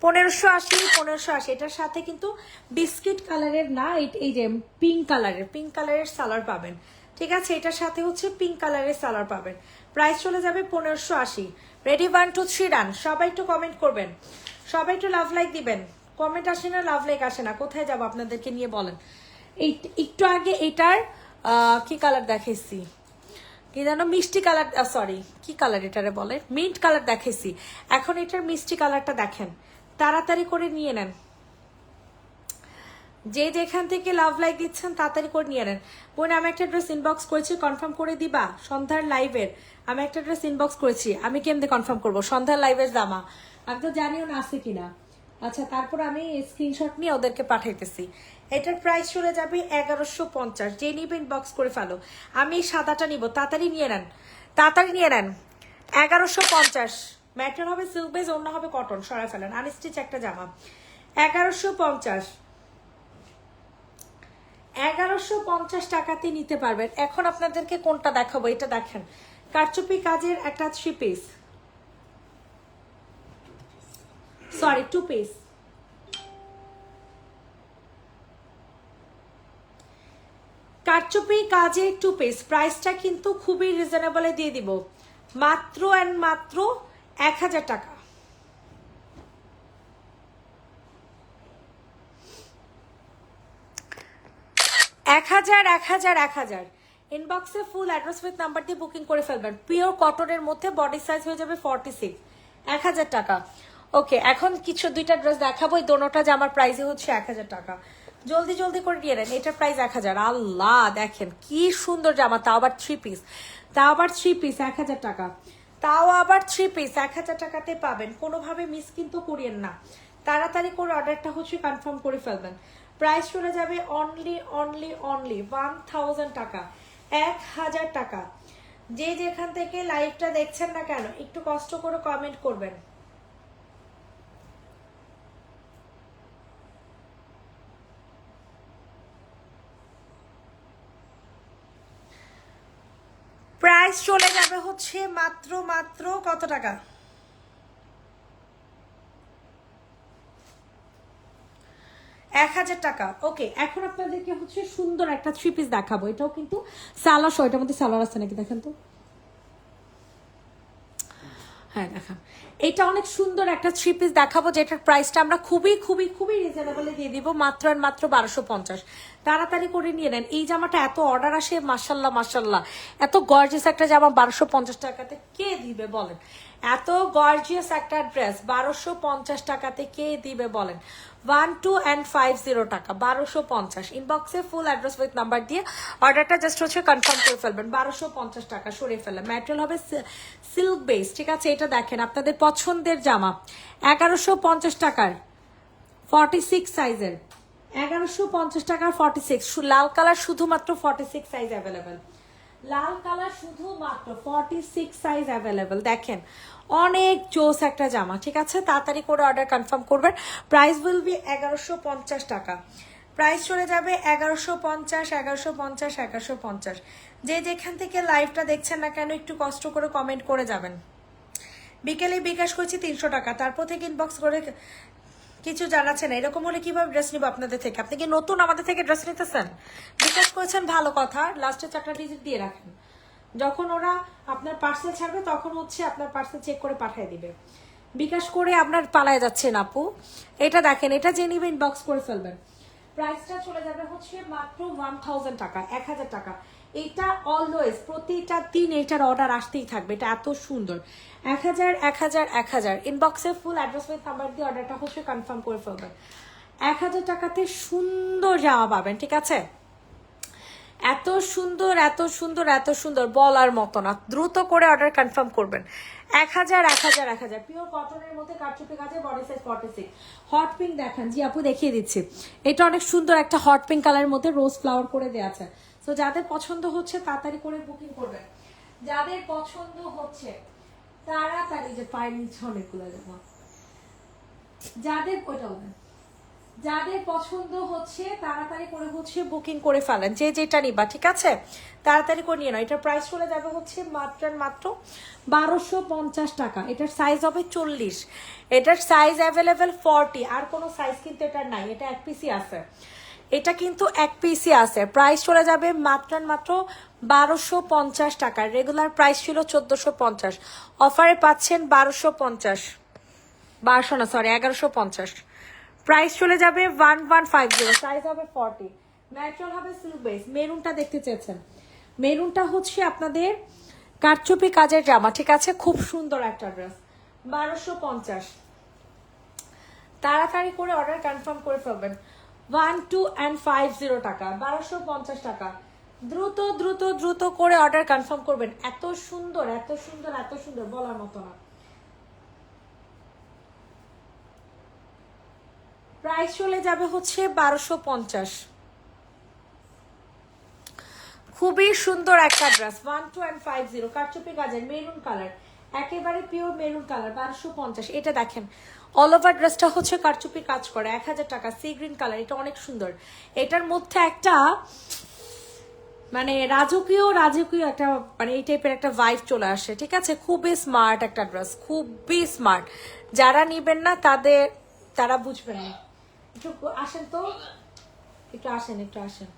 Speaker 1: 1580, 1580। এটার সাথে কিন্তু বিস্কিট কালারের না, এই যে পিঙ্ক কালারের সালোয়ার পাবেন, ঠিক আছে? এটার সাথে হচ্ছে পিঙ্ক কালারের সালোয়ার পাবেন। প্রাইস চলে যাবে 1580। রেডি? 1 2 3 ডান। সবাই একটু কমেন্ট করবেন, সবাই একটু লাভ লাইক দিবেন। কমেন্ট আসে না, লাভ লাইক আসে না, কোথায় যাবো আপনাদেরকে নিয়ে বলেন? এই একটু আগে এটার কি কালার দেখাইছি, কি জানো, মিষ্টি কালার, সরি কি কালার এটারে বলে, মিন্ট কালার দেখাইছি। এখন এটার মিষ্টি কালারটা দেখেন, তাড়াতাড়ি করে নিয়ে নেন। যে যেখান থেকে লাভ লাইক দিচ্ছেন তাড়াতাড়ি করে নিয়ে নেন। বোন, আমি একটা ড্রেস ইনবক্স করেছি, কনফার্ম করে দিবা? সন্ধ্যার লাইভের আমি একটা ড্রেস ইনবক্স করেছি, আমি কেমনে কনফার্ম করবো? সন্ধ্যার লাইভের জামা আমি তো জানিও না আছে কিনা। আচ্ছা, তারপর আমি স্ক্রিনশট নিয়ে ওদেরকে পাঠাইতেছি। এটার প্রাইস চলে যাবে 1150। যে নিবে ইনবক্স করে ফেলো। আমি এই সাদাটা নিব, তাড়াতাড়ি নিয়ে নেন, তাড়াতাড়ি নিয়ে নেন। 1150। ম্যাটেরিয়াল হবে সিল্ক বেজ, অন্য হবে কটন, সরাই ফেলেন। আনস্টিচ একটা জামা 1150। 1150 টাকাতে নিতে পারবেন। এখন আপনাদেরকে কোনটা দেখাবো, এটা দেখেন, কারচুপি কাজের একটা 3 পিস, সরি 2 পিস। কারচুপি কাজের 2 পিস, প্রাইসটা কিন্তু খুবই রিজনেবলে দিয়ে দিব, মাত্র অ্যান্ড মাত্র 1000 টাকা। 1000 1000 1000। ইনবক্সে ফুল অ্যাড্রেস উইথ নাম্বার দিয়ে বুকিং করে ফেলবেন। পিওর কটনের মধ্যে বডি সাইজ হয়ে যাবে 46, 1000 টাকা। ওকে, এখন কিছু দুইটা ড্রেস দেখাবো, এই দোনোটা জামার প্রাইসে হচ্ছে 1000 টাকা। জলদি জলদি করে নিয়ে নেন, এটার প্রাইস 1000। আল্লাহ, দেখেন কি সুন্দর জামা, তাও আবার 3 পিস, তাও আবার 3 পিস 1000 টাকা, তাও আবার 3 পিস 1000 টাকাতে পাবেন। কোনোভাবে মিস কিন্তু করিয়েন না, তাড়াতাড়ি করে অর্ডারটা হচ্ছে কনফার্ম করে ফেলবেন। প্রাইস চলে যাবে অনলি অনলি অনলি 1000 টাকা, 1000 টাকা। যে যেখান থেকে লাইভটা দেখছেন না কেন, একটু কষ্ট করে কমেন্ট করবেন। প্রাইস চলে যাবে হচ্ছে মাত্র মাত্র কত টাকা, 1000 টাকা। ওকে, এখন আপনাদেরকে হচ্ছে সুন্দর একটা 3 পিস দেখাবো। এটাও কিন্তু সালোয়ার সহ, এটার মধ্যে সালোয়ার আছে নাকি দেখেন তো। হ্যাঁ দেখাম, এটা অনেক সুন্দর একটা 3 পিস দেখাবো, যেটার প্রাইসটা আমরা খুবই খুবই খুবই রিজনেবলে দিয়ে দিব, মাত্র আর মাত্র 1250। তাড়াতাড়ি করে নিয়ে নেন। এই জামাটা এত অর্ডার আসে, মাশাল্লাহ মাশাল্লাহ, এত গর্জিয়াস একটা জামা 1250 টাকাতে কে দিবে বলেন? এত গর্জিয়াস একটা ড্রেস 1250 টাকাতে কে দিবে বলেন? 1250 টাকা, 1250। ইনবক্সে ফুল অ্যাড্রেস উইথ নাম্বার দিয়ে অর্ডারটা জাস্ট হচ্ছে কনফার্ম করে ফেলবেন। 1250 টাকা সরিয়ে ফেলবেন। ম্যাটেরিয়াল হবে সিল্ক বেস, ঠিক আছে? এটা দেখেন আপনাদের পছন্দের জামা, 1150 টাকার 46 সাইজের, 1150 টাকার 46। লাল কালার শুধুমাত্র 46 সাইজ অ্যাভেলেবেল, লাল কালার শুধুমাত্র 46 সাইজ অ্যাভেলেবেল। দেখেন অনেক জোস একটা জামা, ঠিক আছে? তাড়াতাড়ি করে অর্ডার কনফার্ম করবেন। প্রাইস উইল বি 1150 টাকা। প্রাইস চলে যাবে 1150, 1150, 1150। যে যেখান থেকে লাইভটা দেখছেন না কেন, একটু কষ্ট করে কমেন্ট করে যাবেন। বিকেলে বিকাশ করছি 300 টাকা, তারপর থেকে ইনবক্স করে কিছু জানাচ্ছে না। এরকম হলে কিভাবে ড্রেস নিব আপনাদের থেকে? আপনি কি নতুন আমাদের থেকে ড্রেস নিতেছেন? বিকাশ করেছেন ভালো কথা, লাস্টে 4টা ডিজিট দিয়ে রাখেন। যখন ওরা আপনার পার্সেল ছাড়বে তখন হচ্ছে আপনার পার্সেল চেক করে পাঠিয়ে দিবে। বিকাশ করে আপনার পালায় যাচ্ছেন আপু। এটা দেখেন, এটা যে নিবে ইনবক্স করে ফেলবেন। প্রাইসটা চলে যাবে হচ্ছে মাত্র 1000 টাকা, 1000 টাকা। এটা অলওয়েজ প্রতিটা দিন এটার অর্ডার আসতেই থাকবে, এটা এত সুন্দর। 1000 1000 1000। ইনবক্সে ফুল অ্যাড্রেস উইথ নাম্বার দিয়ে অর্ডারটা হচ্ছে কনফার্ম করে ফেলবেন। 1000 টাকাতে সুন্দর জামা পাবেন, ঠিক আছে? এত সুন্দর এত সুন্দর এত সুন্দর বলার মতো না। দ্রুত করে অর্ডার কনফার্ম করবেন। 1000 1000 1000। পিওর কটনের মধ্যে কারচুপি কাজে, বডি সাইজ 46। হট পিঙ্ক দেখান, জি আপু দেখিয়ে দিচ্ছি। এটা অনেক সুন্দর একটা হট পিঙ্ক কালারের মধ্যে রোজ ফ্লাওয়ার করে দেওয়া আছে। তো যাদের পছন্দ হচ্ছে তাড়াতাড়ি করে বুকিং করবেন। যাদের পছন্দ হচ্ছে তাড়াতাড়ি, যে পায়ের নিচে অনেকগুলো জামা, যাদের ওইটা যাদের পছন্দ হচ্ছে তাড়াতাড়ি করে হচ্ছে বুকিং করে ফেলেন, যে যেটা নিবা, ঠিক আছে? তাড়াতাড়ি করে নিয়ে নাও। এটার প্রাইস চলে যাবে হচ্ছে মাত্র মাত্র 1250 টাকা। এটার সাইজ হবে 40, এটার সাইজ অ্যাভেলেবেল 40। আর কোনো সাইজ কিন্তু এটার নাই, এটা এক পিসই আছে, এটা কিন্তু এক পিসই আছে। প্রাইস চলে যাবে মাত্র মাত্র 1250 টাকা। রেগুলার প্রাইস ছিল 1450, অফারে পাচ্ছেন 1250, 1200 না সরি 1150। প্রাইস চলে যাবে 1150, সাইজ হবে 40। ম্যাটেরিয়াল হবে সিল্ক বেস। মেরুনটা দেখতে চেয়েছেন, মেরুনটা হচ্ছে আপনাদের কারচুপি কাজের জামা, ঠিক আছে? খুব সুন্দর একটা ড্রেস, 1250। তাড়াতাড়ি করে অর্ডার কনফার্ম করে ফেলবেন। 1250 টাকা, 1250 টাকা। দ্রুত দ্রুত দ্রুত করে অর্ডার কনফার্ম করবেন। এত সুন্দর এত সুন্দর এত সুন্দর বলার মতো না। প্রাইস চলে যাবে হচ্ছে 1250। খুবই সুন্দর একটা ড্রেস 1250 কারচুপি কাজের মেরুন কালার, একেবারে পিওর মেরুন কালার 1250। এটা দেখেন অল ওভার ড্রেসটা হচ্ছে কারচুপি কাজ করে 1000 টাকা। সি গ্রিন কালার, এটা অনেক সুন্দর। এটার মধ্যে একটা মানে রাজকীয় রাজকীয় একটা মানে এই টাইপের একটা ভাইব চলে আসে, ঠিক আছে। খুবই স্মার্ট একটা ড্রেস, খুবই স্মার্ট। যারা নিবেন না তারা বুঝবেন না। একটু আসেন তো, একটু আসেন, একটু আসেন।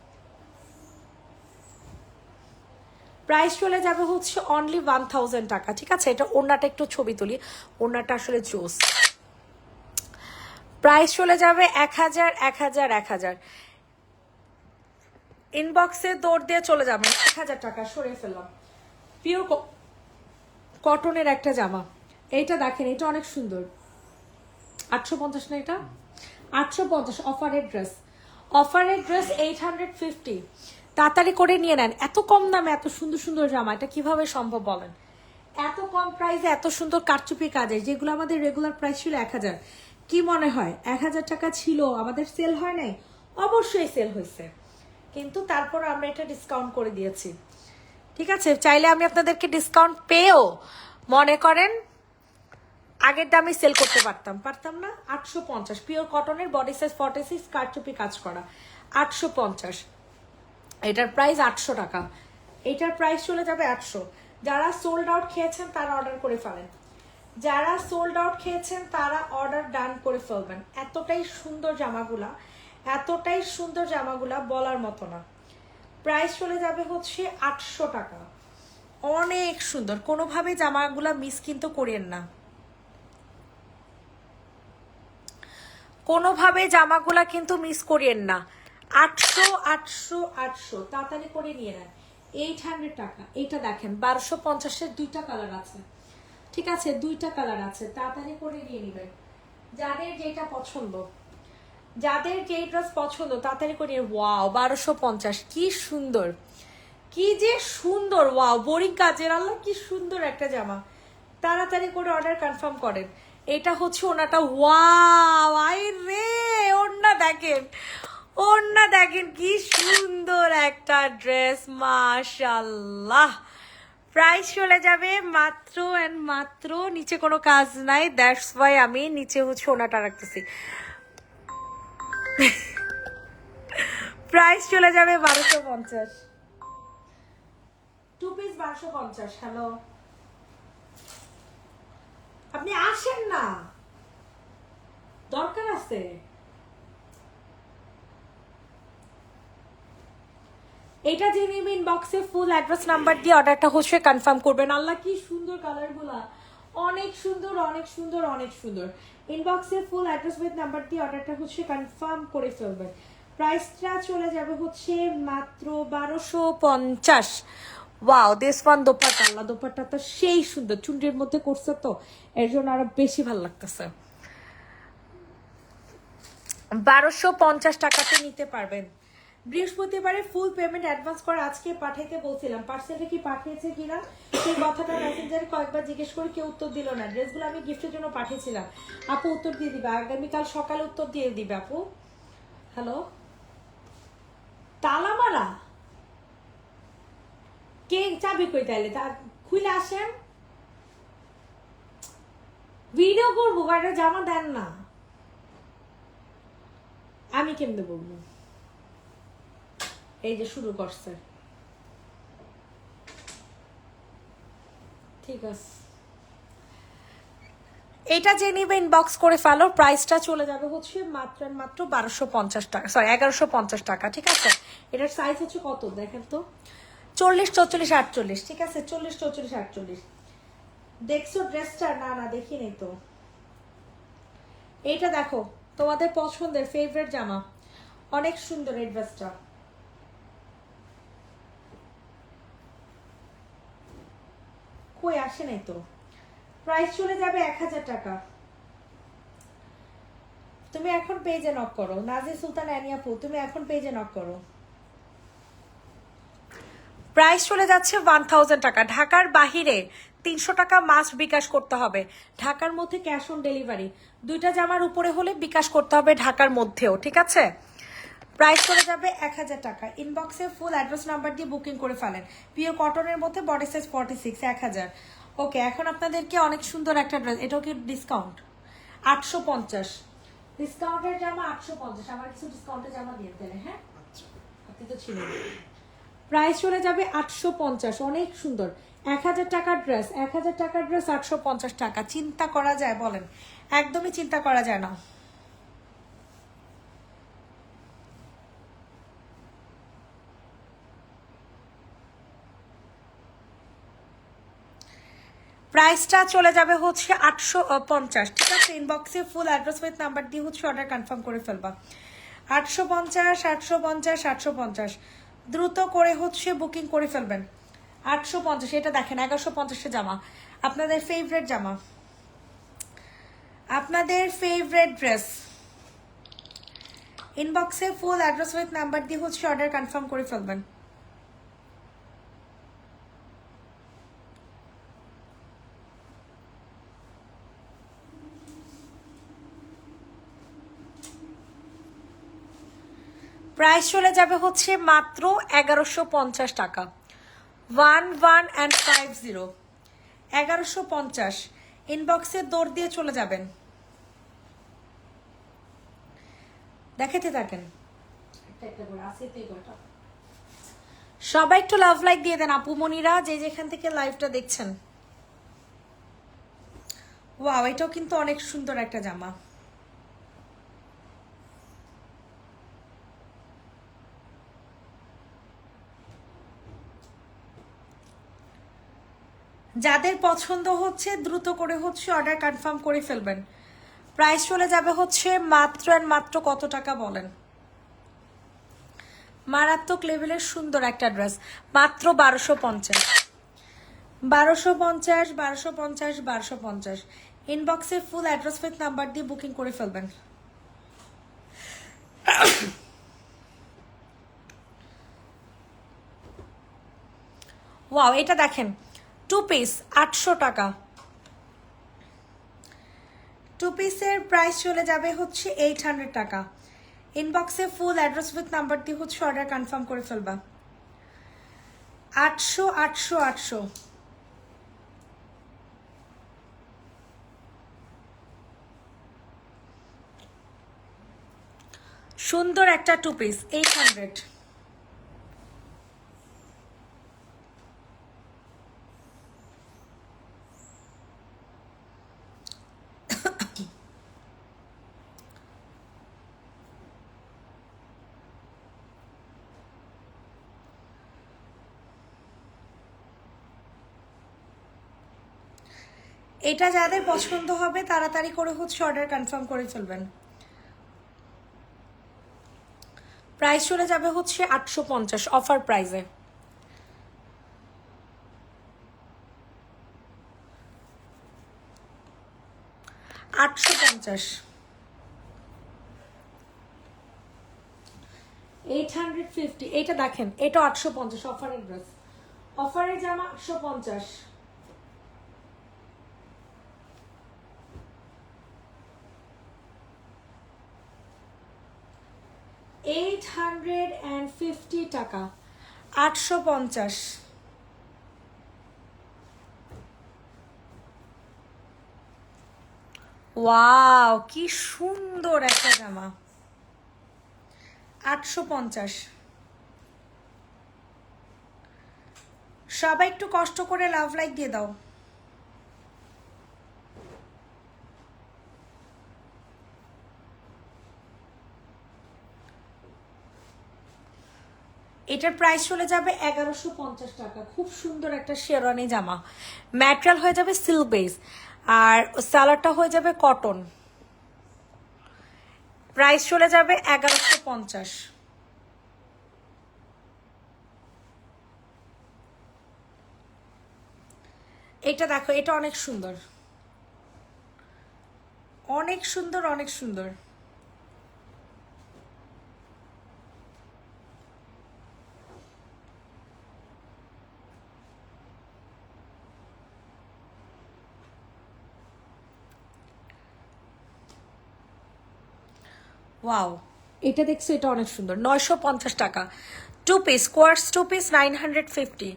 Speaker 1: প্রাইস চলে যাবে হচ্ছে অনলি 1000 টাকা, ঠিক আছে। এটা ওড়নাটা একটু ছবি তুলি, ওড়নাটা আসলে জোস। প্রাইস চলে যাবে 1000 1000 1000। ইনবক্সে দৌড় দিয়ে চলে যাবেন। 1000 টাকা সরিয়ে ফেললাম। পিওর কটনের একটা জামা, এইটা দেখেন, এটা অনেক সুন্দর। 850 না এটা? 850 অফারের ড্রেস, অফারের ড্রেস 850। তাড়াতাড়ি করে নিয়ে নেন। এত কম দামে এত সুন্দর সুন্দর জামা, এটা কিভাবে সম্ভব বলেন? এত কম প্রাইসে এত সুন্দর কারচুপি কাজের, যেগুলো আমাদের রেগুলার প্রাইস ছিল 1000। কি মনে হয় 1000 টাকা ছিল আমাদের সেল হয় নাই? অবশ্যই সেল হয়েছে, কিন্তু তারপর আমরা এটা ডিসকাউন্ট করে দিয়েছি, ঠিক আছে। চাইলে আমি আপনাদেরকে ডিসকাউন্ট পেয়েও মনে করেন আগের দামে সেল করতে পারতাম না। 850 পিওর কটনের, বডি সাইজ 46, কারচুপি কাজ করা 850। এটার প্রাইস 800 টাকা। এটার প্রাইস চলে যাবে 800। যারা সোল্ড আউট খেয়েছেন তারা অর্ডার করে ফেলেন, যারা সোল্ড আউট খেয়েছেন তারা অর্ডার ডান করে ফেলবেন। এতটাই সুন্দর জামাগুলা, এতটাই সুন্দর জামাগুলা বলার মতো না। প্রাইস চলে যাবে হচ্ছে 800 টাকা। অনেক সুন্দর, কোনোভাবে জামাগুলা মিস কিন্তু করেন না, কোনোভাবে জামাগুলা কিন্তু মিস করিয়েন না। 800 800 800, তাড়াতাড়ি করে নিয়ে নেন। 800 টাকা। এইটা দেখেন 1250-এর দুইটা কালার আছে, ঠিক আছে, দুইটা কালার আছে, তাড়াতাড়ি করে নিয়ে নেবেন। যাদের যেটা পছন্দ, যাদের যেই ড্রেস পছন্দ তাড়াতাড়ি করে। ওয়াও 1250, কি সুন্দর, কি যে সুন্দর। ওয়াও বোরিং কাজের, আল্লাহ কি সুন্দর একটা জামা। তাড়াতাড়ি করে অর্ডার কনফার্ম করেন। এটা হচ্ছে ওনাটা। ওয়াও আই রে, ওড়না দেখেন, ওড়না দেখেন, কি সুন্দর একটা ড্রেস, মাশাআল্লাহ। প্রাইস চলে যাবে মাত্র এন্ড মাত্র, নিচে কোনো কাজ নাই, দ্যাটস ওয়াই আমি নিচে হচ্ছে ওনাটা রাখতেছি। প্রাইস চলে যাবে 1250। 2 পিস 1250। হ্যালো, আপনি আসেন না, দরকার আছে। এটা যে নেবেন ইনবক্সে ফুল অ্যাড্রেস নাম্বার দিয়ে অর্ডারটা হচ্ছে কনফার্ম করবেন। আল্লাহ কি সুন্দর কালারগুলা, অনেক সুন্দর অনেক সুন্দর অনেক সুন্দর। ইনবক্সে ফুল অ্যাড্রেস উইথ নাম্বার দিয়ে অর্ডারটা হচ্ছে কনফার্ম করে ফেলবেন। প্রাইসটা চলে যাবে হচ্ছে মাত্র 1250। ওয়াও দিস ওয়ান দোপাট্টা, আল্লাহ দোপাট্টা তো সেই সুন্দর, চুন্ডির মধ্যে করছে তো এর জন্য আরো বেশি ভালো লাগতেছে। 1250 টাকাতে নিতে পারবেন। বৃহস্পতিবারে ফুল পেমেন্ট অ্যাডভান্স করে আজকে পাঠাইতে বলছিলাম, পার্সেলটা কি পাঠিয়েছে কিনা সেই কথাটা মেসেঞ্জারে কয়েকবার জিজ্ঞেস করে কেউ উত্তর দিল না। ড্রেসগুলো আমি গিফটের জন্য পাঠিয়েছিলাম, আপু উত্তর দিয়ে দিবে, আগামীকাল সকালে উত্তর দিয়ে দিবে আপু। হ্যালো, তালা মারা, কে চাবি কই তাইলে? তা খুলে আসেন, ভিডিও করবো, একটা জামা দেন না, আমি কেমনে বলবো? এই যে শুরু করছে, ঠিক আছে। এটা যে নিবে ইনবক্স করে ফেলো। প্রাইসটা চলে যাবে হচ্ছে মাত্র মাত্র 1250 টাকা, সরি 1150 টাকা, ঠিক আছে। এটার সাইজ হচ্ছে কত দেখেন তো, 40 44 48, ঠিক আছে, 40 44 48। দেখছো ড্রেসটা? না না দেখি নেই তো। এইটা দেখো, তোমাদের পছন্দের ফেভারিট জামা, অনেক সুন্দর এই ড্রেসটা। কই আসে নাই তো। প্রাইস চলে যাবে 1000 টাকা। তুমি এখন পেজে নক করো, নাজি সুলতান অ্যানিয়াপু, তুমি এখন পেজে নক করো। প্রাইস চলে যাচ্ছে 1000 টাকা। ঢাকার বাহিরে 300 টাকা মাস্ট বিকাশ করতে হবে, ঢাকার মধ্যে ক্যাশ অন ডেলিভারি। 2টা জামার উপরে হলে বিকাশ করতে হবে ঢাকার মধ্যেও, ঠিক আছে? প্রাইস চলে যাবে 1000 টাকা। ইনবক্সে ফুল অ্যাড্রেস নাম্বার দিয়ে বুকিং করে ফেলেন। পিওর কটনের মধ্যে, বডি সাইজ 46, 1000। ওকে, এখন আপনাদেরকে অনেক সুন্দর একটা ড্রেস, এটাও কি ডিসকাউন্ট? 850 ডিসকাউন্টের জামা, 850। আমার কিছু ডিসকাউন্টের জামা দিয়ে দিলে, হ্যাঁ আপনি তো ছিলেন। প্রাইস চলে যাবে 850, অনেক সুন্দর। 1000 টাকার ড্রেস, 1000 টাকার ড্রেস 850 টাকা। চিন্তা করা যায় বলেন? একদমই চিন্তা করা যায় না। প্রাইসটা চলে যাবে হচ্ছে 850, ঠিক আছে? ইনবক্সে ফুল অ্যাড্রেস উইথ নাম্বার দিয়ে হচ্ছে অর্ডার কনফার্ম করে ফেলবা। 850, 850, 850, দ্রুত করে হচ্ছে বুকিং করে ফেলবেন। 850, এটা দেখেন 1150 জামা, আপনাদের ফেভারিট জামা, আপনাদের ফেভারিট ড্রেস। ইনবক্সে ফুল অ্যাড্রেস উইথ নাম্বার দিয়ে হচ্ছে অর্ডার কনফার্ম করে ফেলবেন। প্রাইস চলে যাবে হচ্ছে মাত্র 1150 টাকা। 1150, 1150। ইনবক্সে দৌড় দিয়ে চলে যাবেন, দেখাতে থাকেন। সবাই একটু লাভ লাইক দিয়ে দেন আপুমনিরা, যে যেখান থেকে লাইভটা দেখছেন। ওয়াও, এটাও কিন্তু অনেক সুন্দর একটা জামা। যাদের পছন্দ হচ্ছে দ্রুত করে হচ্ছে অর্ডার কনফার্ম করে ফেলবেন। প্রাইস চলে যাবে হচ্ছে মাত্র আর মাত্র কত টাকা বলেন? মারাত্মক লেভেলের সুন্দর একটা ড্রেস, মাত্র 1250, 1250, 1250, 1250। ইনবক্সে ফুল অ্যাড্রেস উইথ নাম্বার দিয়ে বুকিং করে ফেলবেন। ওয়াও, এটা দেখেন, 2 পিস 800 টাকা। 2 পিসের প্রাইস চলে যাবে হচ্ছে 800 টাকা। ইনবক্সে ফুল অ্যাড্রেস উইথ নাম্বার দিয়ে হচ্ছে অর্ডার কনফার্ম করে ফেলবা। 800, 800, 800। সুন্দর একটা 2 পিস, 800। এটা যাদের পছন্দ হবে তাড়াতাড়ি করে হচ্ছে অর্ডার কনফার্ম করে ফেলবেন। প্রাইস চলে যাবে হচ্ছে 850 অফার প্রাইসে। $850, 850। এটা দেখেন, এটা 850 অফারের ড্রেস, অফারের জামা 850। 850 টাকা, 850। ওয়াও, কি সুন্দর একটা জামা, 850। সবাই একটু কষ্ট করে লাভ লাইক দিয়ে দাও। এটার প্রাইস চলে যাবে 1150 টাকা। খুব সুন্দর একটা শেরওয়ানি জামা, ম্যাটেরিয়াল হয়ে যাবে সিল্ক বেস, আর সালোয়ারটা হয়ে যাবে কটন। প্রাইস চলে যাবে 1150। এটা দেখো, এটা অনেক সুন্দর, অনেক সুন্দর, অনেক সুন্দর। ওয়াও, এটা দেখছো, এটা অনেক সুন্দর, 950 টাকা। 2 পিস কোয়ার্টস, 2 পিস 950।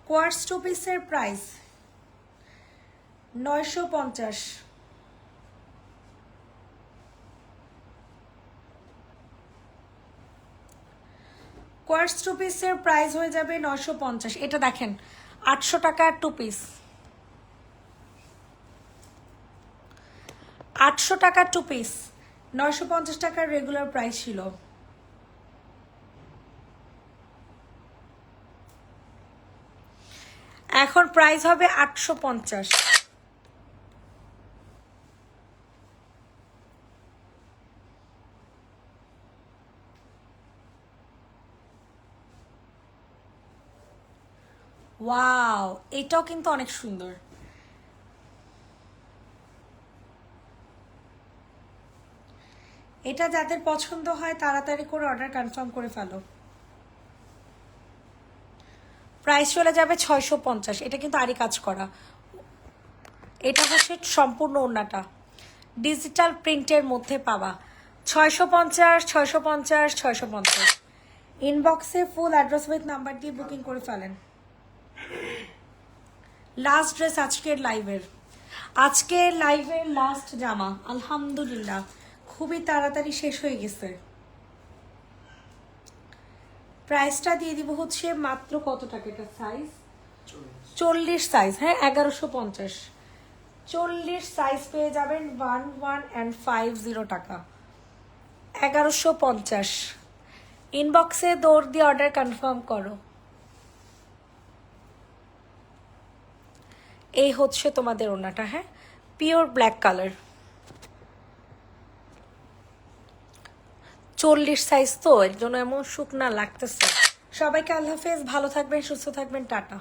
Speaker 1: কোয়ার্টস 2 পিসের প্রাইস 950। কোয়ার্টস 2 পিসের প্রাইস হয়ে যাবে 950। এটা দেখেন 800 টাকার 2 পিস, 800 টাকার 2 পিস, 950 টাকার রেগুলার প্রাইস ছিল। এখন প্রাইস হবে 850। ওয়াও, এটাও কিন্তু অনেক সুন্দর। এটা যাদের পছন্দ হয় তাড়াতাড়ি করে অর্ডার কনফার্ম করে ফেলো। প্রাইস চলে যাবে 650। এটা কিন্তু আরই কাজ করা, এটা হচ্ছে সম্পূর্ণ ওড়নাটা ডিজিটাল প্রিন্টের মধ্যে পাওয়া। 650, 650, 650। ইনবক্সে ফুল অ্যাড্রেস উইথ নাম্বার দিয়ে বুকিং করে ফেলেন। লাস্ট ড্রেস আজকের লাইভের লাস্ট জামা, আলহামদুলিল্লাহ খুবই তাড়াতাড়ি শেষ হয়ে গেছে। প্রাইসটা দিয়ে দিব হচ্ছে মাত্র কত টাকা, এটা সাইজ 40 সাইজ, হ্যাঁ 1150। 40 সাইজ পেয়ে যাবেন 1150 টাকা, 1150। ইনবক্সে দৌড় দিয়ে অর্ডার কনফার্ম করো। এই হচ্ছে তোমাদের ওড়নাটা, হ্যাঁ পিওর ব্ল্যাক কালার, 40 সাইজ তো এর জন্য এমন শুকনা লাগতেছে। সবাইকে আল্লাহ হাফেজ, ভালো থাকবেন, সুস্থ থাকবেন, টাটা।